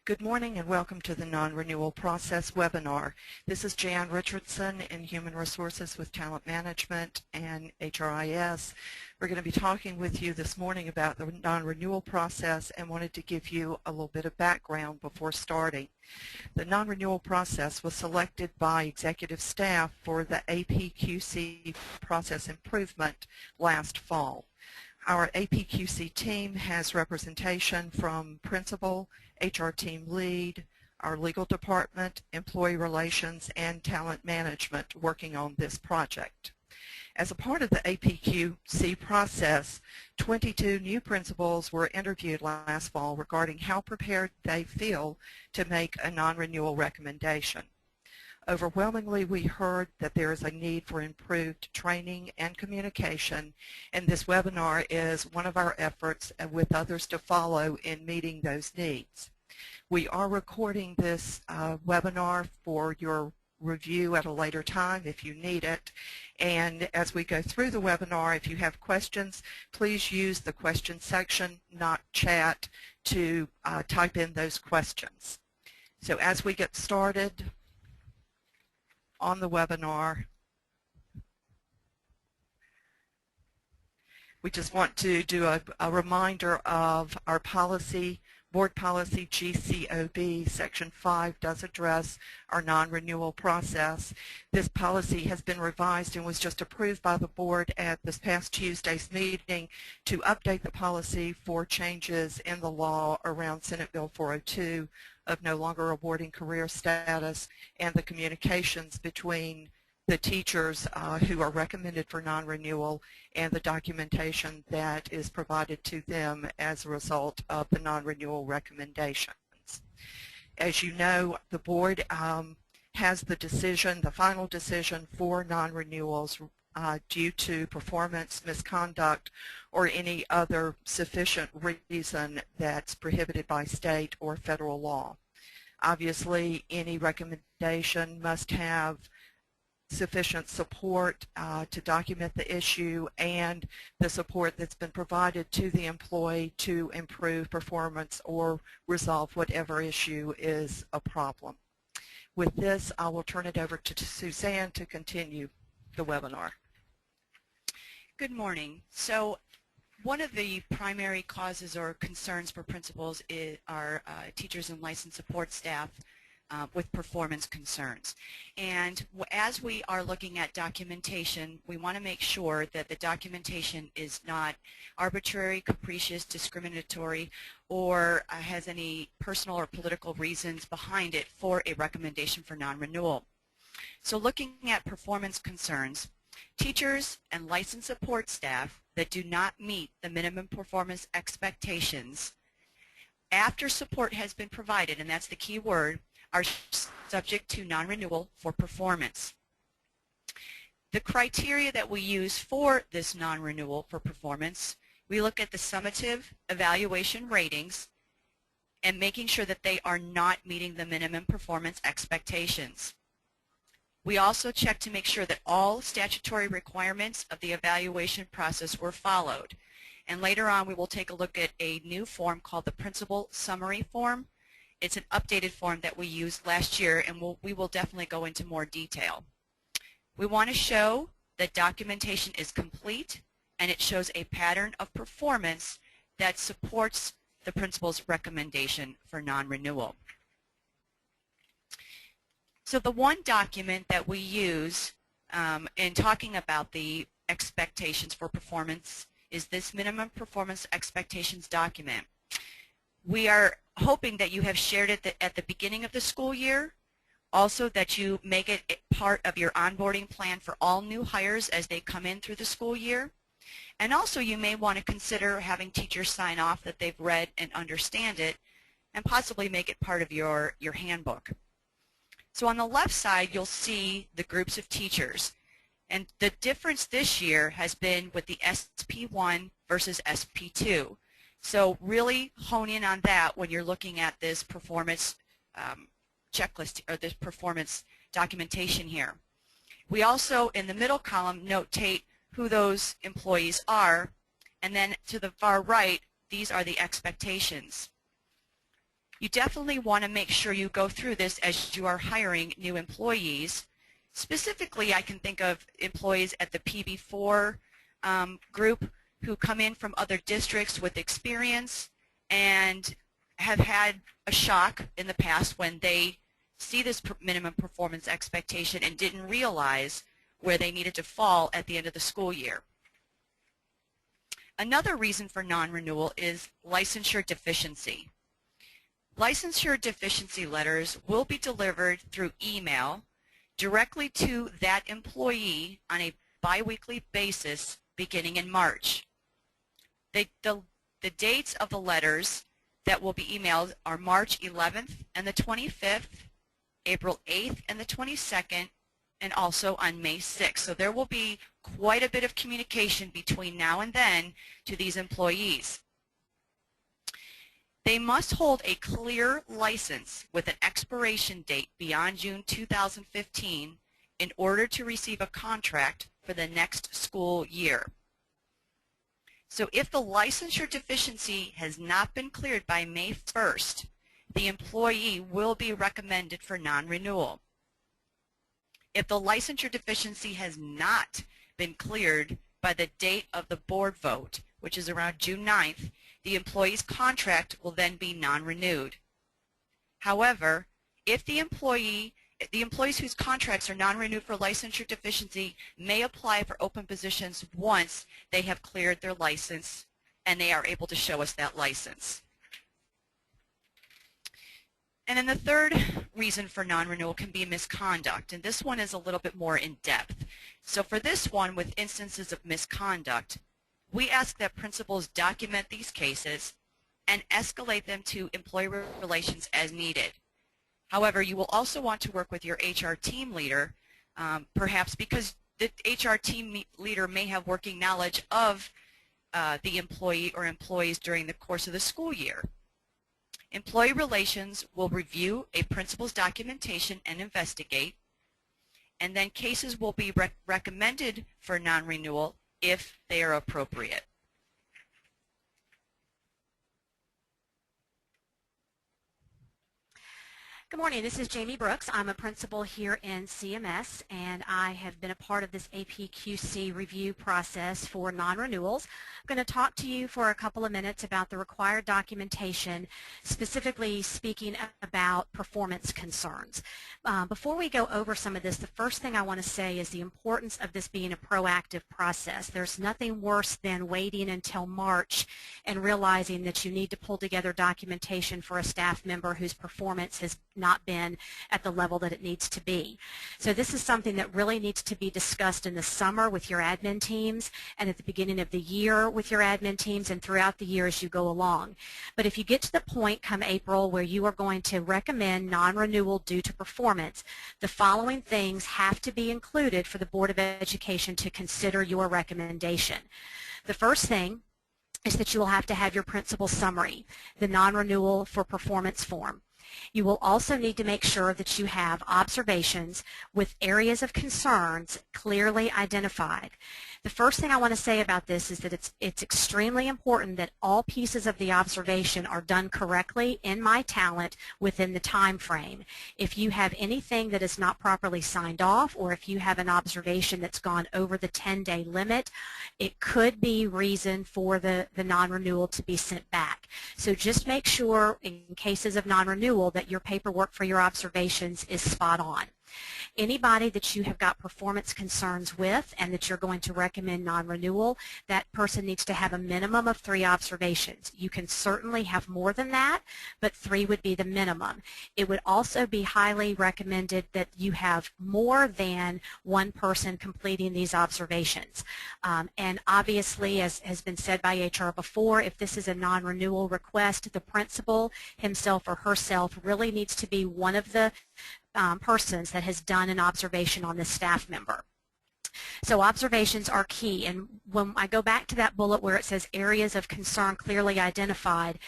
Good morning and welcome to the Non-Renewal Process webinar. This is Jan Richardson in Human Resources with Talent Management and HRIS. We're going to be talking with you this morning about the non-renewal process and wanted to give you a little bit of background before starting. The non-renewal process was selected by executive staff for the APQC process improvement last fall. Our APQC team has representation from principal, HR team lead, our legal department, employee relations, and talent management working on this project. As a part of the APQC process, 22 new principals were interviewed last fall regarding how prepared they feel to make a non-renewal recommendation. Overwhelmingly, we heard that there is a need for improved training and communication, and this webinar is one of our efforts with others to follow in meeting those needs. We are recording this webinar for your review at a later time if you need it, and as we go through the webinar, if you have questions, please use the question section, not chat, to type in those questions. So as we get started on the webinar, we just want to do a reminder of our policy. Board Policy GCOB Section 5 does address our non-renewal process. This policy has been revised and was just approved by the board at this past Tuesday's meeting to update the policy for changes in the law around Senate Bill 402 of no longer awarding career status and the communications between the teachers who are recommended for non-renewal and the documentation that is provided to them as a result of the non-renewal recommendations. As you know, the board has the decision, the final decision for non-renewals due to performance, misconduct, or any other sufficient reason that's prohibited by state or federal law. Obviously, any recommendation must have sufficient support to document the issue and the support that's been provided to the employee to improve performance or resolve whatever issue is a problem. With this, I will turn it over to Suzanne to continue the webinar. Good morning. So one of the primary causes or concerns for principals are teachers and licensed support staff with performance concerns. And as we are looking at documentation, we want to make sure that the documentation is not arbitrary, capricious, discriminatory, or has any personal or political reasons behind it for a recommendation for non-renewal. So looking at performance concerns, teachers and licensed support staff that do not meet the minimum performance expectations after support has been provided, and that's the key word, are subject to non-renewal for performance. The criteria that we use for this non-renewal for performance, we look at the summative evaluation ratings and making sure that they are not meeting the minimum performance expectations. We also check to make sure that all statutory requirements of the evaluation process were followed. And later on we will take a look at a new form called the Principal Summary Form. It's an updated form that we used last year, and we will definitely go into more detail. We want to show that documentation is complete and it shows a pattern of performance that supports the principal's recommendation for non-renewal. So the one document that we use in talking about the expectations for performance is this minimum performance expectations document. We are hoping that you have shared it at the beginning of the school year, also that you make it part of your onboarding plan for all new hires as they come in through the school year. And also you may want to consider having teachers sign off that they've read and understand it and possibly make it part of your handbook. So on the left side you'll see the groups of teachers, and the difference this year has been with the SP1 versus SP2. So really hone in on that when you're looking at this performance checklist or this performance documentation here. We also, in the middle column, notate who those employees are, and then to the far right, these are the expectations. You definitely want to make sure you go through this as you are hiring new employees. Specifically, I can think of employees at the PB4 group who come in from other districts with experience and have had a shock in the past when they see this minimum performance expectation and didn't realize where they needed to fall at the end of the school year. Another reason for non-renewal is licensure deficiency. Licensure deficiency letters will be delivered through email directly to that employee on a biweekly basis beginning in March. The dates of the letters that will be emailed are March 11th and the 25th, April 8th and the 22nd, and also on May 6th. So there will be quite a bit of communication between now and then to these employees. They must hold a clear license with an expiration date beyond June 2015 in order to receive a contract for the next school year. So if the licensure deficiency has not been cleared by May 1st, the employee will be recommended for non-renewal. If the licensure deficiency has not been cleared by the date of the board vote, which is around June 9th, the employee's contract will then be non-renewed. However, if the employees whose contracts are non-renewed for licensure deficiency may apply for open positions once they have cleared their license and they are able to show us that license. And then the third reason for non-renewal can be misconduct, and this one is a little bit more in depth. So for this one, with instances of misconduct, we ask that principals document these cases and escalate them to employee relations as needed. However, you will also want to work with your HR team leader, perhaps because the HR team leader may have working knowledge of the employee or employees during the course of the school year. Employee relations will review a principal's documentation and investigate, and then cases will be recommended for non-renewal if they are appropriate. Good morning, this is Jamie Brooks. I'm a principal here in CMS, and I have been a part of this APQC review process for non-renewals. I'm going to talk to you for a couple of minutes about the required documentation, specifically speaking about performance concerns. Before we go over some of this, the first thing I want to say is the importance of this being a proactive process. There's nothing worse than waiting until March and realizing that you need to pull together documentation for a staff member whose performance has not been at the level that it needs to be. So this is something that really needs to be discussed in the summer with your admin teams and at the beginning of the year with your admin teams and throughout the year as you go along. But if you get to the point come April where you are going to recommend non-renewal due to performance, the following things have to be included for the Board of Education to consider your recommendation. The first thing is that you will have to have your principal summary, the non-renewal for performance form. You will also need to make sure that you have observations with areas of concerns clearly identified. The first thing I want to say about this is that it's extremely important that all pieces of the observation are done correctly in my talent within the time frame. If you have anything that is not properly signed off, or if you have an observation that's gone over the 10-day limit, it could be reason for the non-renewal to be sent back. So just make sure in cases of non-renewal that your paperwork for your observations is spot on. Anybody that you have got performance concerns with and that you're going to recommend non-renewal, that person needs to have a minimum of 3 observations. You can certainly have more than that, but 3 would be the minimum. It would also be highly recommended that you have more than 1 person completing these observations. And obviously, as has been said by HR before, if this is a non-renewal request, the principal himself or herself really needs to be one of the persons that has done an observation on this staff member. So observations are key, and when I go back to that bullet where it says areas of concern clearly identified,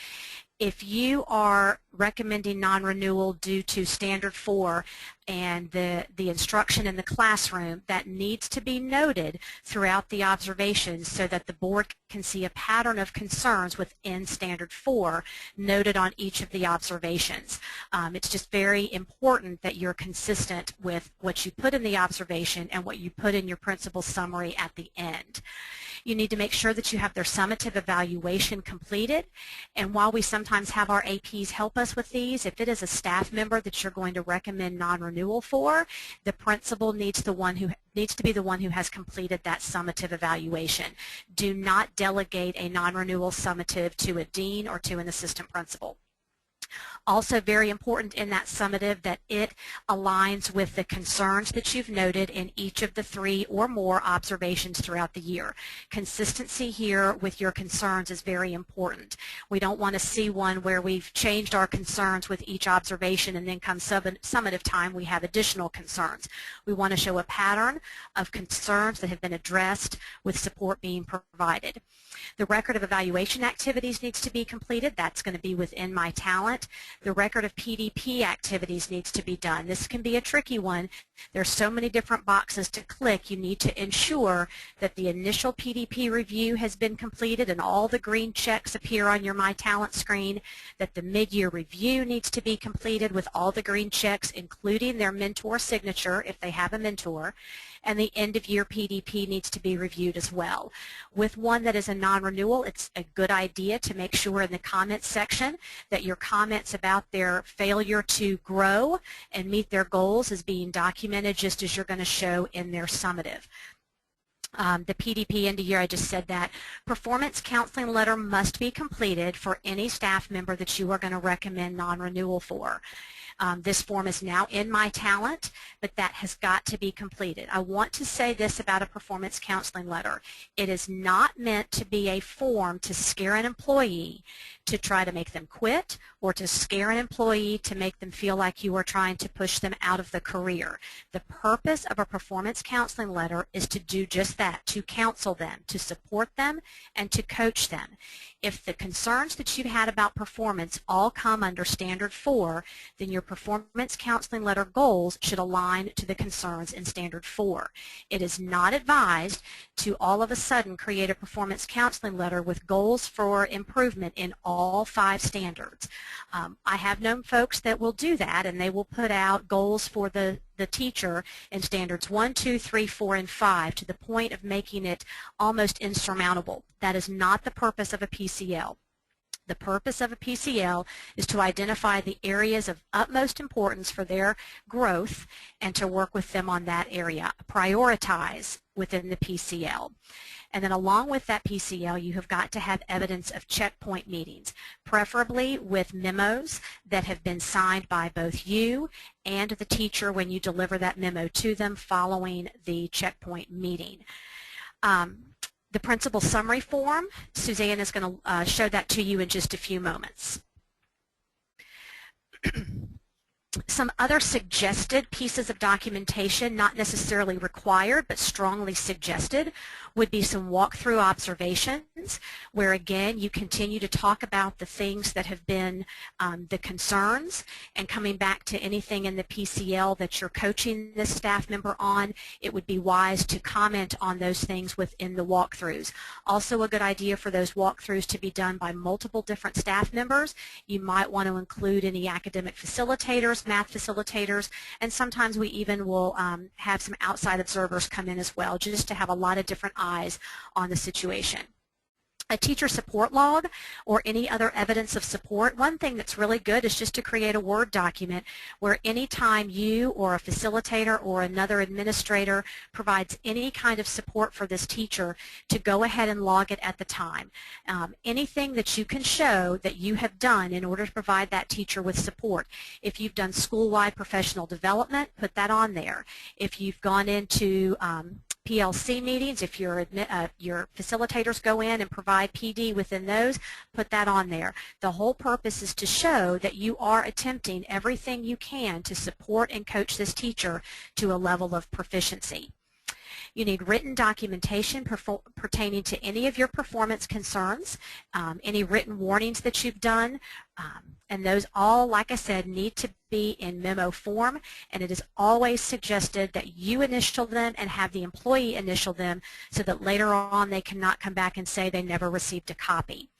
If you are recommending non-renewal due to Standard 4 and the instruction in the classroom, that needs to be noted throughout the observations so that the board can see a pattern of concerns within Standard 4 noted on each of the observations. It's just very important that you're consistent with what you put in the observation and what you put in your principal summary at the end. You need to make sure that you have their summative evaluation completed, and while we sometimes have our APs help us with these, if it is a staff member that you're going to recommend non-renewal for, the principal needs to be the one who has completed that summative evaluation. Do not delegate a non-renewal summative to a dean or to an assistant principal. Also very important in that summative that it aligns with the concerns that you've noted in each of the 3 or more observations throughout the year. Consistency here with your concerns is very important. We don't want to see one where we've changed our concerns with each observation and then come summative time we have additional concerns. We want to show a pattern of concerns that have been addressed with support being provided. The record of evaluation activities needs to be completed. That's going to be within my talent. The record of PDP activities needs to be done. This can be a tricky one. There's so many different boxes to click. You need to ensure that the initial PDP review has been completed and all the green checks appear on your My Talent screen, that the mid-year review needs to be completed with all the green checks, including their mentor signature if they have a mentor, and the end-of-year PDP needs to be reviewed as well. With one that is a non-renewal, it's a good idea to make sure in the comments section that your comments about their failure to grow and meet their goals is being documented just as you're going to show in their summative. The PDP end of year, I just said that. Performance counseling letter must be completed for any staff member that you are going to recommend non-renewal for. This form is now in My Talent, but that has got to be completed. I want to say this about a performance counseling letter. It is not meant to be a form to scare an employee to try to make them quit or to scare an employee to make them feel like you are trying to push them out of the career. The purpose of a performance counseling letter is to do just that, to counsel them, to support them, and to coach them. If the concerns that you've had about performance all come under Standard 4, then your performance counseling letter goals should align to the concerns in Standard 4. It is not advised to all of a sudden create a performance counseling letter with goals for improvement in all 5 standards. I have known folks that will do that, and they will put out goals for the teacher in standards 1, 2, 3, 4, and 5 to the point of making it almost insurmountable. That is not the purpose of a PCL. The purpose of a PCL is to identify the areas of utmost importance for their growth and to work with them on that area. Prioritize within the PCL. And then along with that PCL, you have got to have evidence of checkpoint meetings, preferably with memos that have been signed by both you and the teacher when you deliver that memo to them following the checkpoint meeting. The principal summary form, Suzanne is going to show that to you in just a few moments. Some other suggested pieces of documentation, not necessarily required but strongly suggested, would be some walkthrough observations where again you continue to talk about the things that have been the concerns, and coming back to anything in the PCL that you're coaching this staff member on, it would be wise to comment on those things within the walkthroughs. Also a good idea for those walkthroughs to be done by multiple different staff members. You might want to include any academic facilitators, math facilitators, and sometimes we even will have some outside observers come in as well, just to have a lot of different eyes on the situation. A teacher support log or any other evidence of support, one thing that's really good is just to create a Word document where anytime you or a facilitator or another administrator provides any kind of support for this teacher, to go ahead and log it at the time. Anything that you can show that you have done in order to provide that teacher with support. If you've done school-wide professional development, put that on there. If you've gone into PLC meetings, if your facilitators go in and provide PD within those, put that on there. The whole purpose is to show that you are attempting everything you can to support and coach this teacher to a level of proficiency. You need written documentation pertaining to any of your performance concerns, any written warnings that you've done, and those all, like I said, need to be in memo form, and it is always suggested that you initial them and have the employee initial them so that later on they cannot come back and say they never received a copy.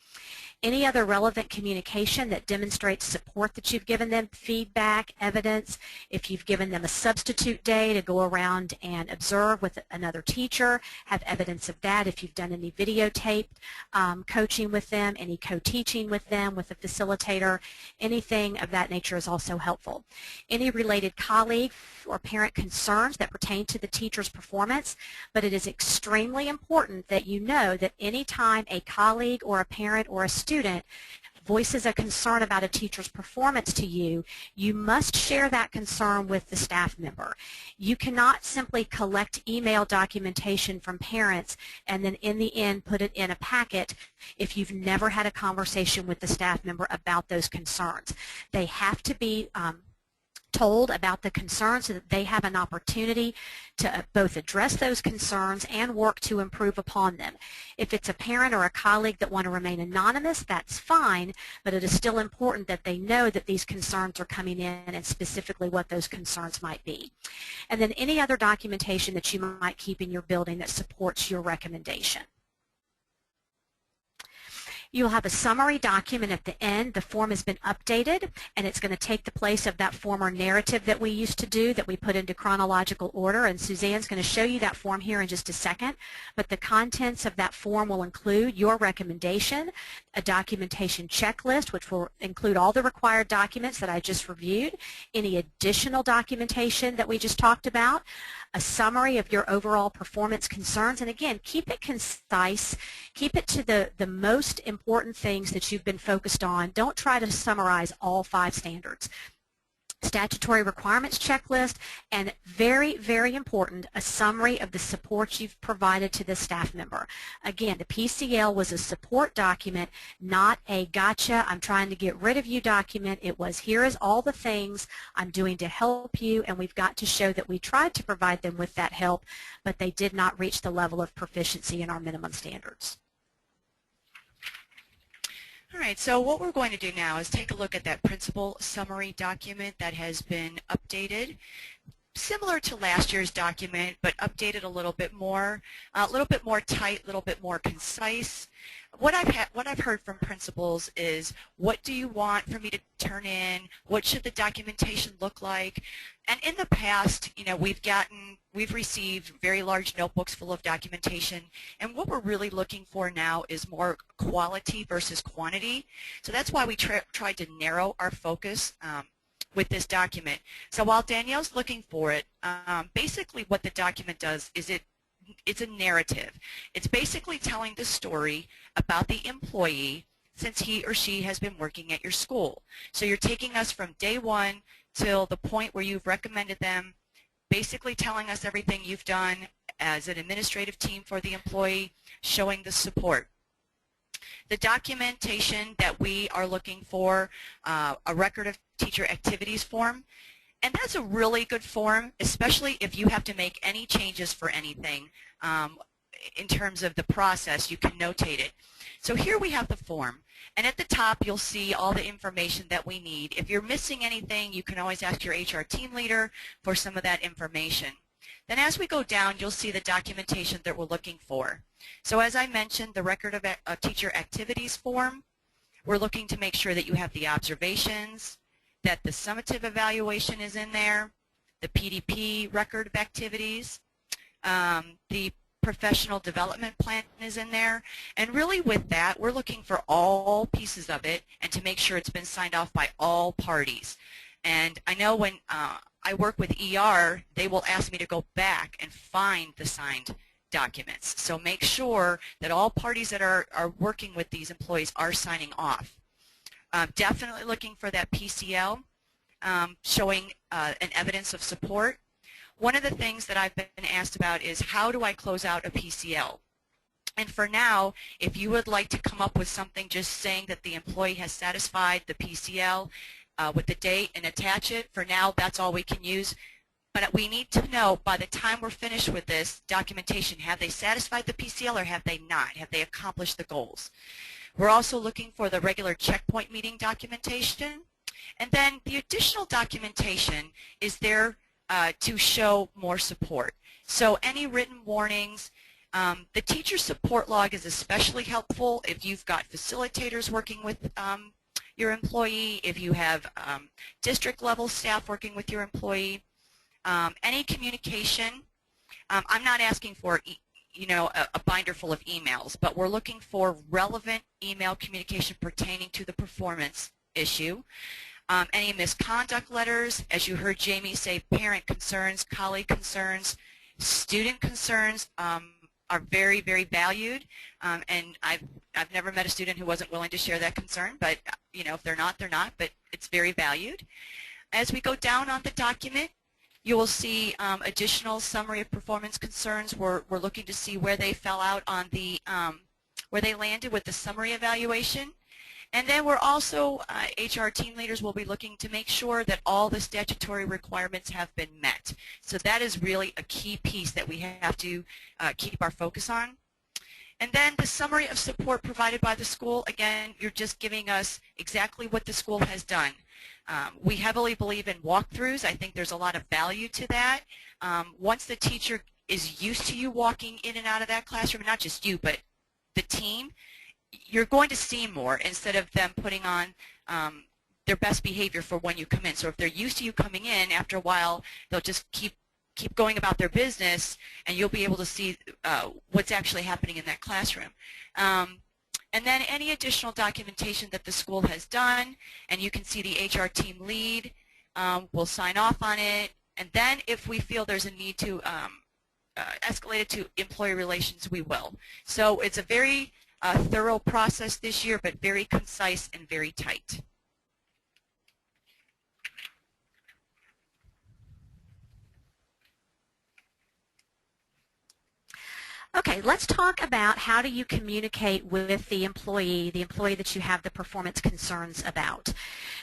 Any other relevant communication that demonstrates support that you've given them, feedback, evidence, if you've given them a substitute day to go around and observe with another teacher, have evidence of that. If you've done any videotaped coaching with them, any co-teaching with them, with a facilitator, anything of that nature is also helpful. Any related colleague or parent concerns that pertain to the teacher's performance, but it is extremely important that you know that any time a colleague or a parent or a student voices a concern about a teacher's performance to you, you must share that concern with the staff member. You cannot simply collect email documentation from parents and then in the end put it in a packet if you've never had a conversation with the staff member about those concerns. They have to be told about the concerns so that they have an opportunity to both address those concerns and work to improve upon them. If it's a parent or a colleague that want to remain anonymous, that's fine, but it is still important that they know that these concerns are coming in and specifically what those concerns might be. And then any other documentation that you might keep in your building that supports your recommendation. You'll have a summary document at the end. The form has been updated, and it's going to take the place of that former narrative that we used to do that we put into chronological order, and Suzanne's going to show you that form here in just a second. But the contents of that form will include your recommendation, a documentation checklist, which will include all the required documents that I just reviewed, any additional documentation that we just talked about, a summary of your overall performance concerns, and again, keep it concise, keep it to the most important things that you've been focused on. Don't try to summarize all 5 standards. Statutory requirements checklist, and very, very important, a summary of the support you've provided to the staff member. Again, the PCL was a support document, not a gotcha, I'm trying to get rid of you document. It was, here is all the things I'm doing to help you, and we've got to show that we tried to provide them with that help, but they did not reach the level of proficiency in our minimum standards. All right, so what we're going to do now is take a look at that principal summary document that has been updated. Similar to last year's document, but updated a little bit more tight, a little bit more concise. What I've heard from principals is, what do you want for me to turn in? What should the documentation look like? And in the past, you know, we've received very large notebooks full of documentation, and what we're really looking for now is more quality versus quantity. So that's why we tried to narrow our focus with this document. So while Danielle's looking for it, basically what the document does is it's a narrative. It's basically telling the story about the employee since he or she has been working at your school. So you're taking us from day one till the point where you've recommended them, basically telling us everything you've done as an administrative team for the employee, showing the support. The documentation that we are looking for, a record of teacher activities form, and that's a really good form, especially if you have to make any changes for anything in terms of the process. You can notate it. So here we have the form, and at the top you'll see all the information that we need. If you're missing anything, you can always ask your HR team leader for some of that information. Then as we go down, you'll see the documentation that we're looking for. So as I mentioned, the record of a teacher activities form, we're looking to make sure that you have the observations, that the summative evaluation is in there, the PDP record of activities, the professional development plan is in there, and really with that we're looking for all pieces of it and to make sure it's been signed off by all parties. And I know when I work with ER, they will ask me to go back and find the signed documents. So make sure that all parties that are working with these employees are signing off. Definitely looking for that PCL, showing an evidence of support. One of the things that I've been asked about is, how do I close out a PCL? And for now, if you would like to come up with something just saying that the employee has satisfied the PCL with the date and attach it, for now that's all we can use. But we need to know by the time we're finished with this documentation, have they satisfied the PCL or have they not? Have they accomplished the goals? We're also looking for the regular checkpoint meeting documentation. And then the additional documentation is there to show more support. So any written warnings, the teacher support log is especially helpful if you've got facilitators working with your employee, if you have district level staff working with your employee. Any communication, I'm not asking for a binder full of emails, but we're looking for relevant email communication pertaining to the performance issue. Any misconduct letters, as you heard Jamie say, parent concerns, colleague concerns, student concerns are very, very valued, and I've never met a student who wasn't willing to share that concern, but if they're not, they're not, but it's very valued. As we go down on the document, you will see additional summary of performance concerns. We're looking to see where they fell out on the, where they landed with the summary evaluation. And then we're also, HR team leaders will be looking to make sure that all the statutory requirements have been met. So that is really a key piece that we have to keep our focus on. And then the summary of support provided by the school, again, you're just giving us exactly what the school has done. We heavily believe in walkthroughs. I think there's a lot of value to that. Once the teacher is used to you walking in and out of that classroom, not just you, but the team, you're going to see more instead of them putting on their best behavior for when you come in. So if they're used to you coming in, after a while, they'll just keep going about their business, and you'll be able to see what's actually happening in that classroom. And then any additional documentation that the school has done, and you can see the HR team lead will sign off on it. And then if we feel there's a need to escalate it to employee relations, we will. So it's a very thorough process this year, but very concise and very tight. Okay, let's talk about how do you communicate with the employee that you have the performance concerns about.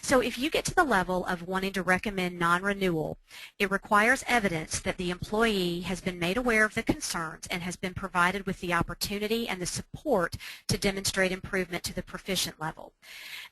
So if you get to the level of wanting to recommend non-renewal, it requires evidence that the employee has been made aware of the concerns and has been provided with the opportunity and the support to demonstrate improvement to the proficient level.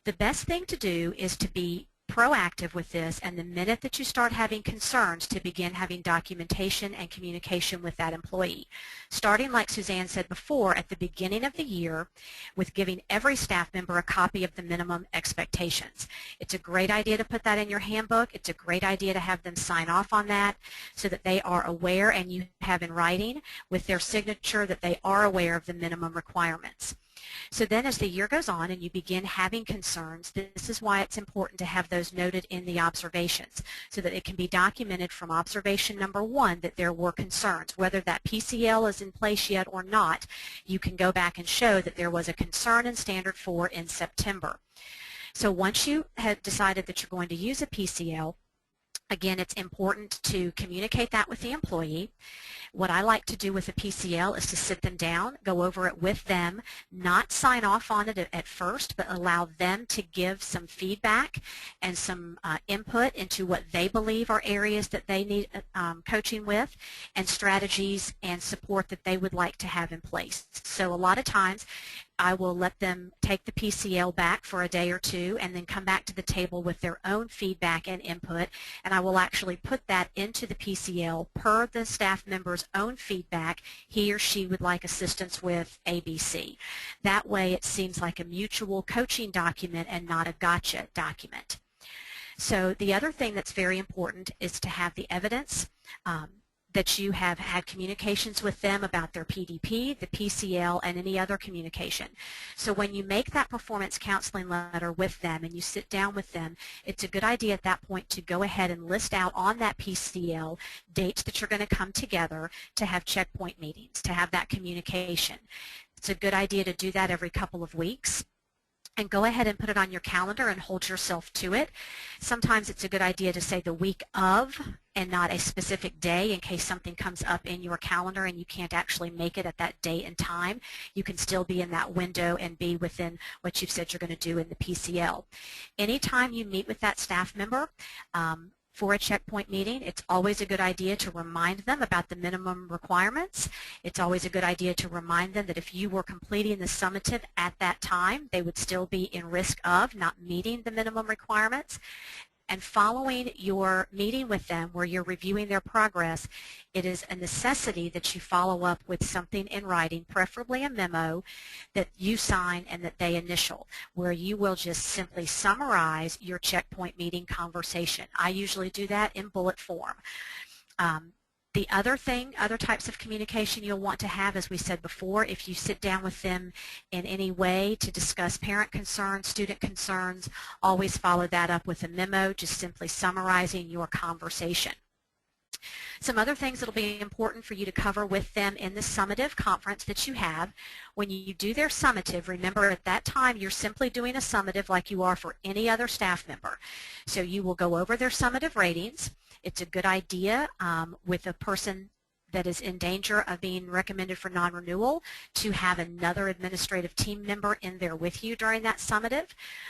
The best thing to do is to be proactive with this, and the minute that you start having concerns, to begin having documentation and communication with that employee. Starting, like Suzanne said before, at the beginning of the year with giving every staff member a copy of the minimum expectations. It's a great idea to put that in your handbook. It's a great idea to have them sign off on that so that they are aware, and you have in writing with their signature that they are aware of the minimum requirements. So then as the year goes on and you begin having concerns, this is why it's important to have those noted in the observations so that it can be documented from observation number 1 that there were concerns. Whether that PCL is in place yet or not, you can go back and show that there was a concern in Standard 4 in September. So once you have decided that you're going to use a PCL, again, it's important to communicate that with the employee. What I like to do with a PCL is to sit them down, go over it with them, not sign off on it at first, but allow them to give some feedback and some input into what they believe are areas that they need coaching with, and strategies and support that they would like to have in place. So a lot of times I will let them take the PCL back for a day or two and then come back to the table with their own feedback and input, and I will actually put that into the PCL per the staff member's own feedback. He or she would like assistance with ABC. That way it seems like a mutual coaching document and not a gotcha document. So the other thing that's very important is to have the evidence that you have had communications with them about their PDP, the PCL, and any other communication. So when you make that performance counseling letter with them and you sit down with them, it's a good idea at that point to go ahead and list out on that PCL dates that you're going to come together to have checkpoint meetings, to have that communication. It's a good idea to do that every couple of weeks. And go ahead and put it on your calendar and hold yourself to it. Sometimes it's a good idea to say the week of and not a specific day in case something comes up in your calendar and you can't actually make it at that date and time. You can still be in that window and be within what you've said you're going to do in the PCL. Anytime you meet with that staff member, for a checkpoint meeting, it's always a good idea to remind them about the minimum requirements. It's always a good idea to remind them that if you were completing the summative at that time, they would still be in risk of not meeting the minimum requirements. And following your meeting with them where you're reviewing their progress, it is a necessity that you follow up with something in writing, preferably a memo that you sign and that they initial, where you will just simply summarize your checkpoint meeting conversation. I usually do that in bullet form. The other types of communication you'll want to have, as we said before, if you sit down with them in any way to discuss parent concerns, student concerns, always follow that up with a memo, just simply summarizing your conversation. Some other things that will be important for you to cover with them in the summative conference that you have. When you do their summative, remember at that time you're simply doing a summative like you are for any other staff member. So you will go over their summative ratings. It's a good idea with a person that is in danger of being recommended for non-renewal to have another administrative team member in there with you during that summative,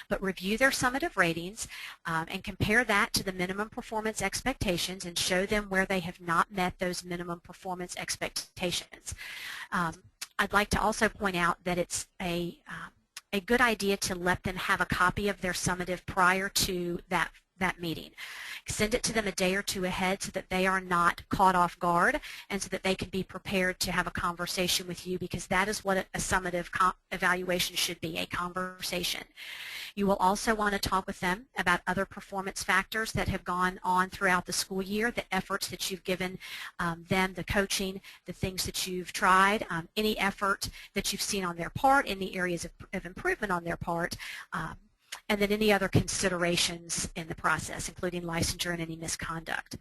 but review their summative ratings and compare that to the minimum performance expectations and show them where they have not met those minimum performance expectations. I'd like to also point out that it's a good idea to let them have a copy of their summative prior to that meeting. Send it to them a day or two ahead so that they are not caught off guard and so that they can be prepared to have a conversation with you, because that is what a summative evaluation should be, a conversation. You will also want to talk with them about other performance factors that have gone on throughout the school year, the efforts that you've given them, the coaching, the things that you've tried, any effort that you've seen on their part, any areas of improvement on their part, and then any other considerations in the process, including licensure and any misconduct.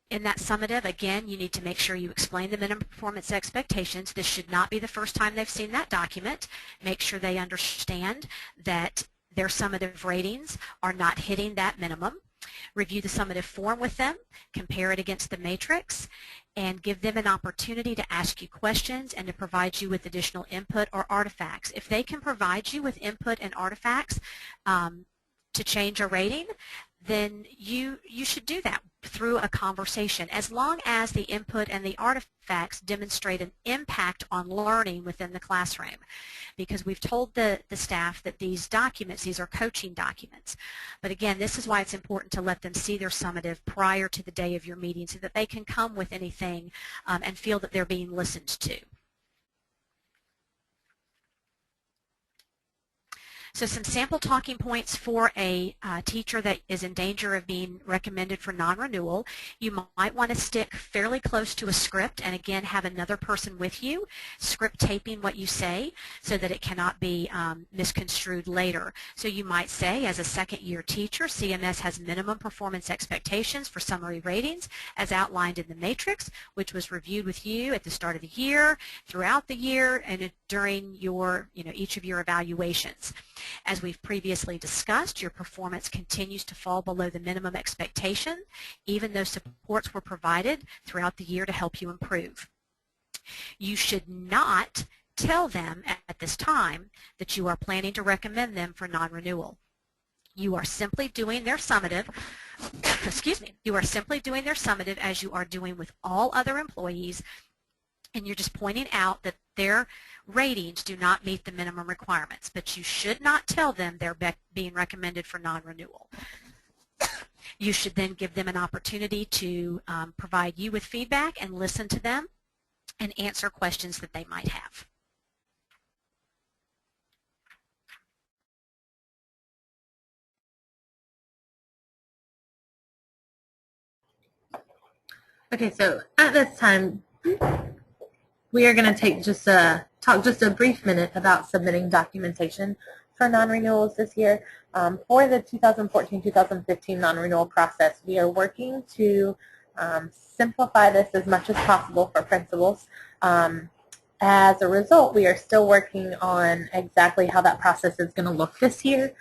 In that summative, again, you need to make sure you explain the minimum performance expectations. This should not be the first time they've seen that document. Make sure they understand that their summative ratings are not hitting that minimum. Review the summative form with them, compare it against the matrix, and give them an opportunity to ask you questions and to provide you with additional input or artifacts. If they can provide you with input and artifacts to change a rating, then you should do that through a conversation, as long as the input and the artifacts demonstrate an impact on learning within the classroom. Because we've told the staff that these documents, these are coaching documents. But again, this is why it's important to let them see their summative prior to the day of your meeting so that they can come with anything and feel that they're being listened to. So some sample talking points for a teacher that is in danger of being recommended for non-renewal. You might want to stick fairly close to a script and again have another person with you, script taping what you say so that it cannot be misconstrued later. So you might say, as a second-year teacher, CMS has minimum performance expectations for summary ratings as outlined in the matrix, which was reviewed with you at the start of the year, throughout the year, and during your, each of your evaluations. As we've previously discussed, your performance continues to fall below the minimum expectation, even though supports were provided throughout the year to help you improve. You should not tell them at this time that you are planning to recommend them for non-renewal. You are simply doing their summative, you are simply doing their summative as you are doing with all other employees, and you're just pointing out that their ratings do not meet the minimum requirements, but you should not tell them they're being recommended for non-renewal. You should then give them an opportunity to provide you with feedback and listen to them and answer questions that they might have. Okay, so at this time, we are going to take talk just a brief minute about submitting documentation for non-renewals this year. For the 2014-2015 non-renewal process, we are working to simplify this as much as possible for principals. As a result, we are still working on exactly how that process is going to look this year.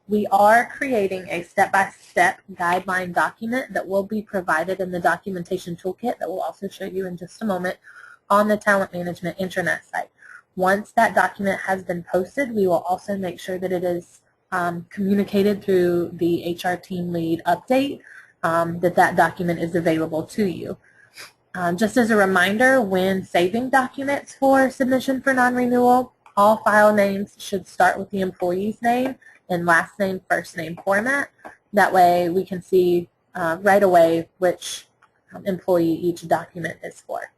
We are creating a step-by-step guideline document that will be provided in the documentation toolkit that we'll also show you in just a moment on the Talent Management intranet site. Once that document has been posted, we will also make sure that it is communicated through the HR team lead update, that document is available to you. Just as a reminder, when saving documents for submission for non-renewal, all file names should start with the employee's name in last name, first name format. That way we can see right away which employee each document is for.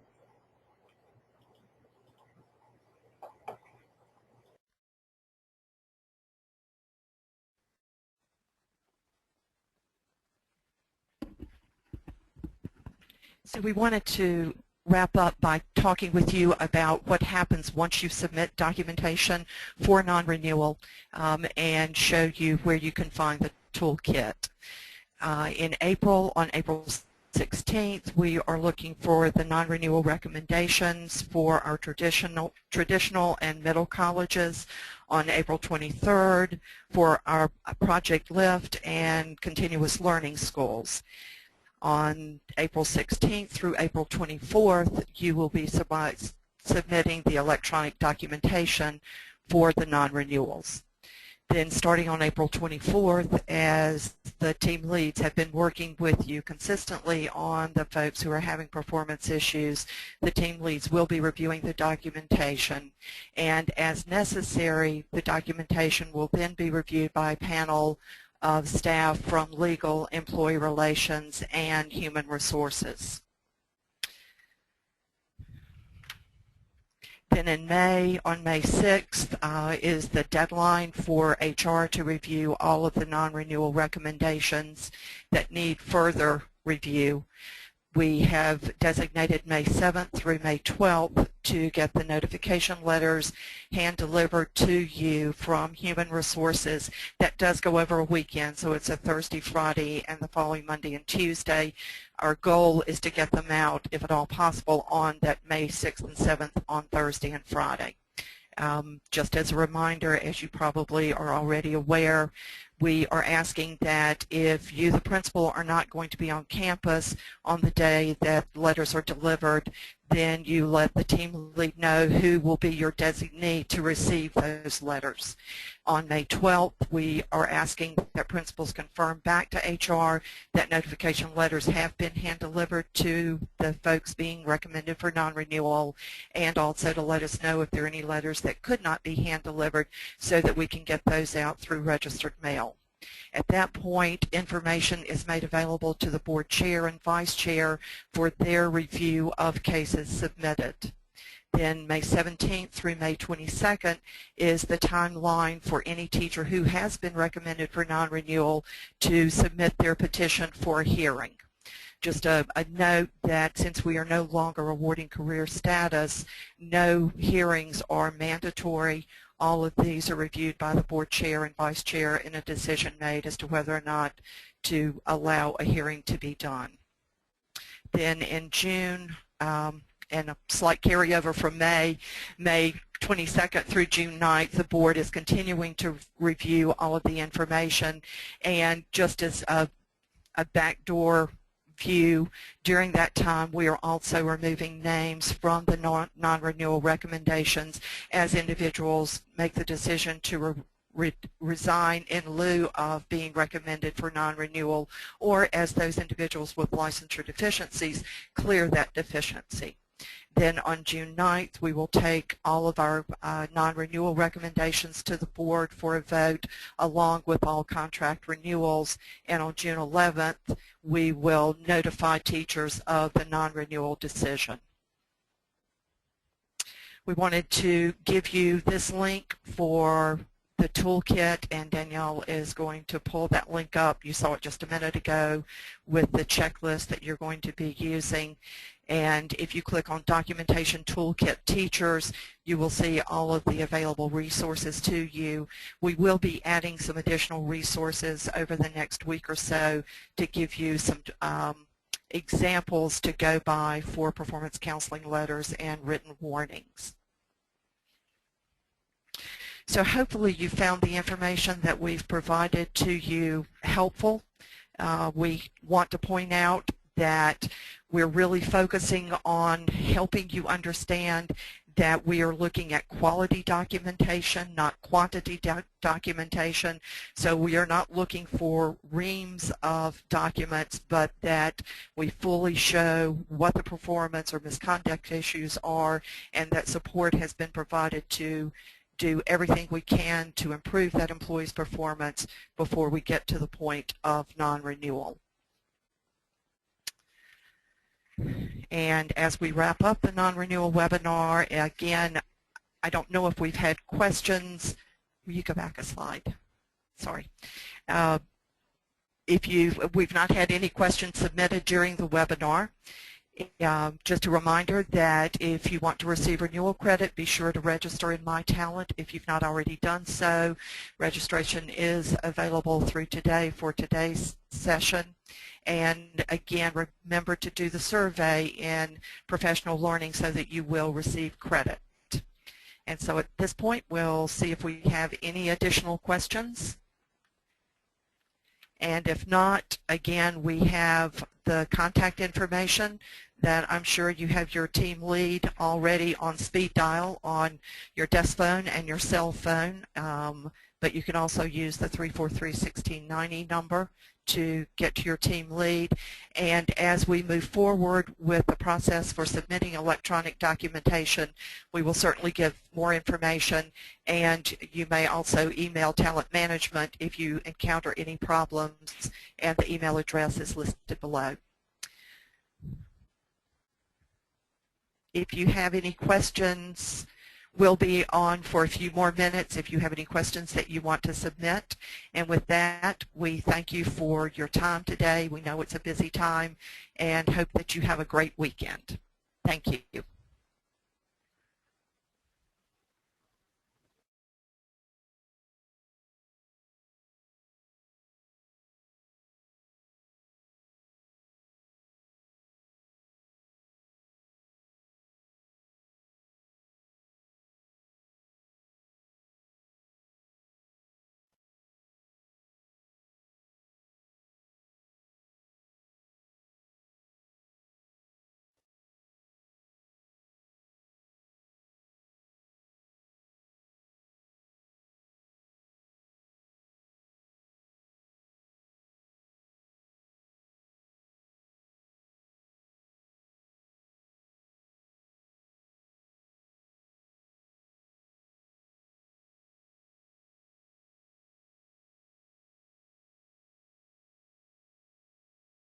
So we wanted to wrap up by talking with you about what happens once you submit documentation for non-renewal and show you where you can find the toolkit. On April 16th, we are looking for the non-renewal recommendations for our traditional and middle colleges. On April 23rd, for our Project Lift and continuous learning schools. On April 16th through April 24th, you will be submitting the electronic documentation for the non-renewals. Then starting on April 24th, as the team leads have been working with you consistently on the folks who are having performance issues, the team leads will be reviewing the documentation, and as necessary, the documentation will then be reviewed by a panel of staff from legal, employee relations, and human resources. Then in May, on May 6th, is the deadline for HR to review all of the non-renewal recommendations that need further review. We have designated May 7th through May 12th to get the notification letters hand-delivered to you from Human Resources. That does go over a weekend, so it's a Thursday, Friday, and the following Monday and Tuesday. Our goal is to get them out, if at all possible, on that May 6th and 7th on Thursday and Friday. Just as a reminder, as you probably are already aware, we are asking that if you, the principal, are not going to be on campus on the day that letters are delivered, then you let the team lead know who will be your designee to receive those letters. On May 12th, we are asking that principals confirm back to HR that notification letters have been hand-delivered to the folks being recommended for non-renewal, and also to let us know if there are any letters that could not be hand-delivered so that we can get those out through registered mail. At that point, information is made available to the board chair and vice chair for their review of cases submitted. Then May 17th through May 22nd is the timeline for any teacher who has been recommended for non-renewal to submit their petition for a hearing. Just a note that since we are no longer awarding career status, no hearings are mandatory. All of these are reviewed by the board chair and vice chair and a decision made as to whether or not to allow a hearing to be done. Then in June, and a slight carryover from May 22nd through June 9th, the board is continuing to review all of the information, and just as a backdoor view, during that time we are also removing names from the non-renewal recommendations as individuals make the decision to resign in lieu of being recommended for non-renewal, or as those individuals with licensure deficiencies clear that deficiency. Then on June 9th, we will take all of our non-renewal recommendations to the board for a vote, along with all contract renewals. And on June 11th, we will notify teachers of the non-renewal decision. We wanted to give you this link for the toolkit, and Danielle is going to pull that link up. You saw it just a minute ago with the checklist that you're going to be using. And if you click on Documentation Toolkit Teachers, you will see all of the available resources to you. We will be adding some additional resources over the next week or so to give you some examples to go by for performance counseling letters and written warnings. So hopefully you found the information that we've provided to you helpful. We want to point out that we're really focusing on helping you understand that we are looking at quality documentation, not quantity documentation. So we are not looking for reams of documents, but that we fully show what the performance or misconduct issues are, and that support has been provided to do everything we can to improve that employee's performance before we get to the point of non-renewal. And as we wrap up the non-renewal webinar, again, I don't know if we've had questions. Will you go back a slide? Sorry. We've not had any questions submitted during the webinar. Just a reminder that if you want to receive renewal credit, be sure to register in My Talent if you've not already done so. Registration is available through today for today's session. And again, remember to do the survey in professional learning so that you will receive credit. And so at this point, we'll see if we have any additional questions. And if not, again, we have the contact information that I'm sure you have your team lead already on speed dial on your desk phone and your cell phone. But you can also use the 343-1690 number to get to your team lead. And as we move forward with the process for submitting electronic documentation, we will certainly give more information, and you may also email talent management if you encounter any problems, and the email address is listed below. If you have any questions, we'll be on for a few more minutes if you have any questions that you want to submit. And with that, we thank you for your time today. We know it's a busy time and hope that you have a great weekend. Thank you.